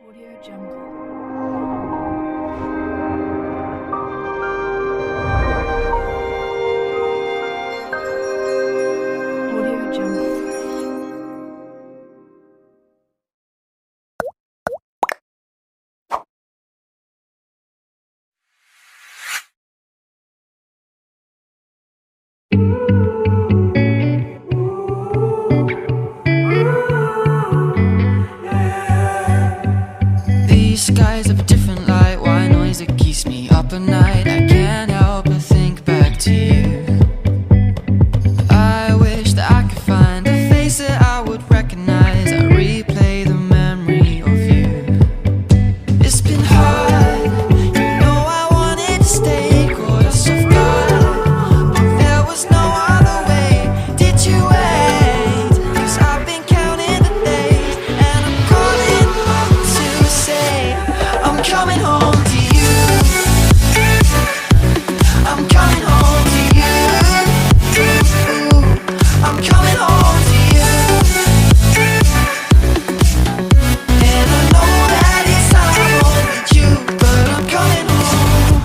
Audio Jungle. Audio Jungle. These skies have a different light, white noise that keeps me up at night. I can't help but think back to you. I wish that I could find a face that I would recognize. I replay the memory of you. It's been hard, you know I wanted to stay, caught us off guard, but there was no other way. Did you wait? 'Cause I've been counting the days, and I'm calling up to say I'm coming home to you. I'm coming home to you. I'm coming home to you. And I know that it's time with you, but I'm coming home.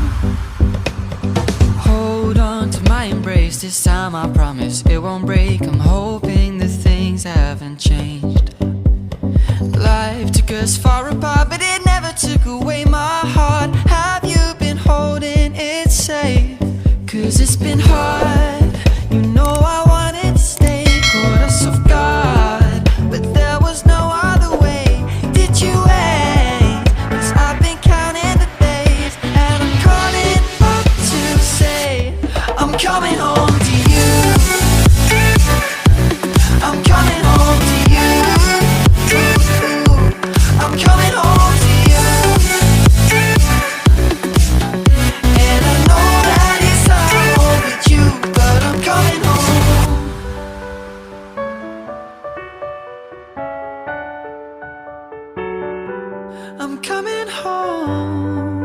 Hold on to my embrace, this time I promise it won't break. I'm hoping that things haven't changed. Life took us far apart, but it never took away my heart. Have you been holding it safe? 'Cause it's been hard, you know I wanted to stay, caught us off guard, but there was no other way. Did you wait? 'Cause I've been counting the days, and I'm calling up to say I'm coming home to you. I'm coming home to you. I'm coming home to you. And I know that it's time with you, but I'm coming home. I'm coming home.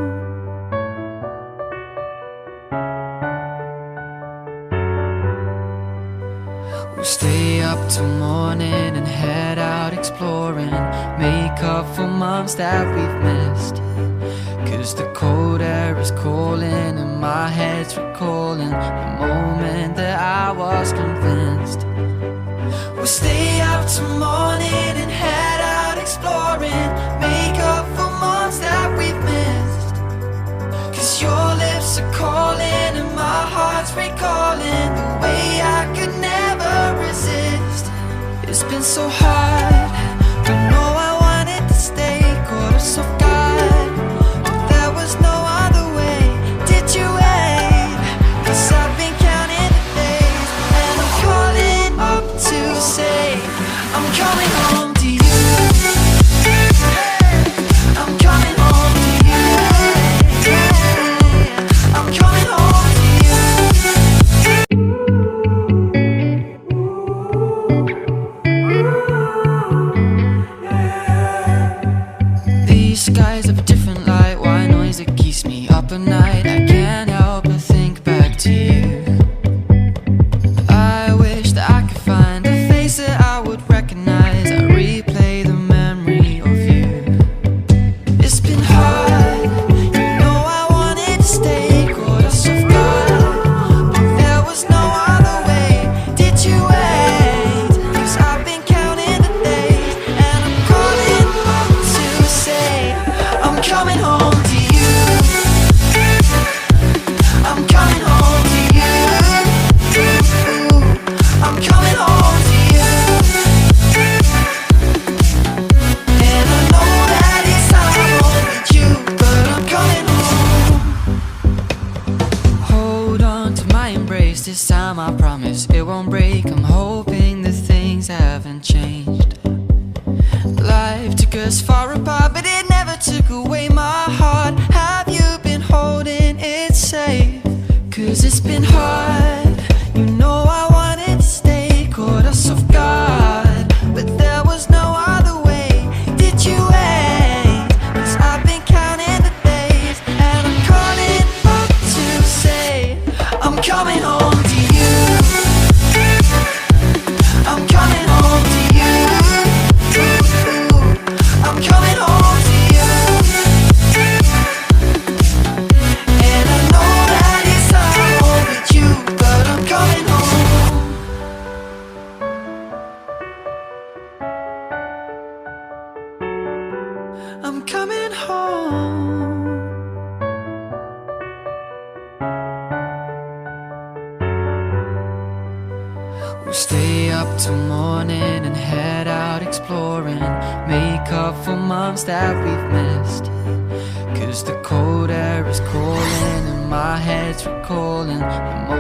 We'll stay up till morning and head out exploring, make up for months that we've missed. 'Cause the cold air is calling and my head's recalling the moment that I was convinced. We'll stay up till morning and head out exploring, make up for months that we've missed. 'Cause your lips are calling and my heart's recalling the way I could never resist. It's been so hard, I know I wanted to stay, caught us off guard, but there was no other way. Did you wait? 'Cause I've been counting the days, and I'm calling up to say I'm coming home to you. I'm coming home to you. I'm coming home to you. These skies have a different light, white noise that keeps me up at night. I can't help but think back to you. I wish that I could find a face that I would recognize. I replay the memory of you. It's been hard, you know I wanted to stay, caught us off guard, but there was no other way. Did you wait? 'Cause I've been counting the days, and I'm calling up to say I'm coming home to you. I'm coming home to you. I'm coming home to you. And I know that it's time with you, but I'm coming home. Hold on to my embrace, this time I promise it won't break. I'm hoping that things haven't changed. Life took us far apart, but it never took away my heart. Have you been holding it safe? 'Cause it's been hard, you know I wanted to stay, caught us off guard, but there was no other way. Did you wait? 'Cause I've been counting the days, and I'm calling up to say I'm coming home to you. I'm coming home to you. I'm coming home to you. stay up till morning and head out exploring, make up for months that we've missed. 'Cause the cold air is calling and my head's recalling the moment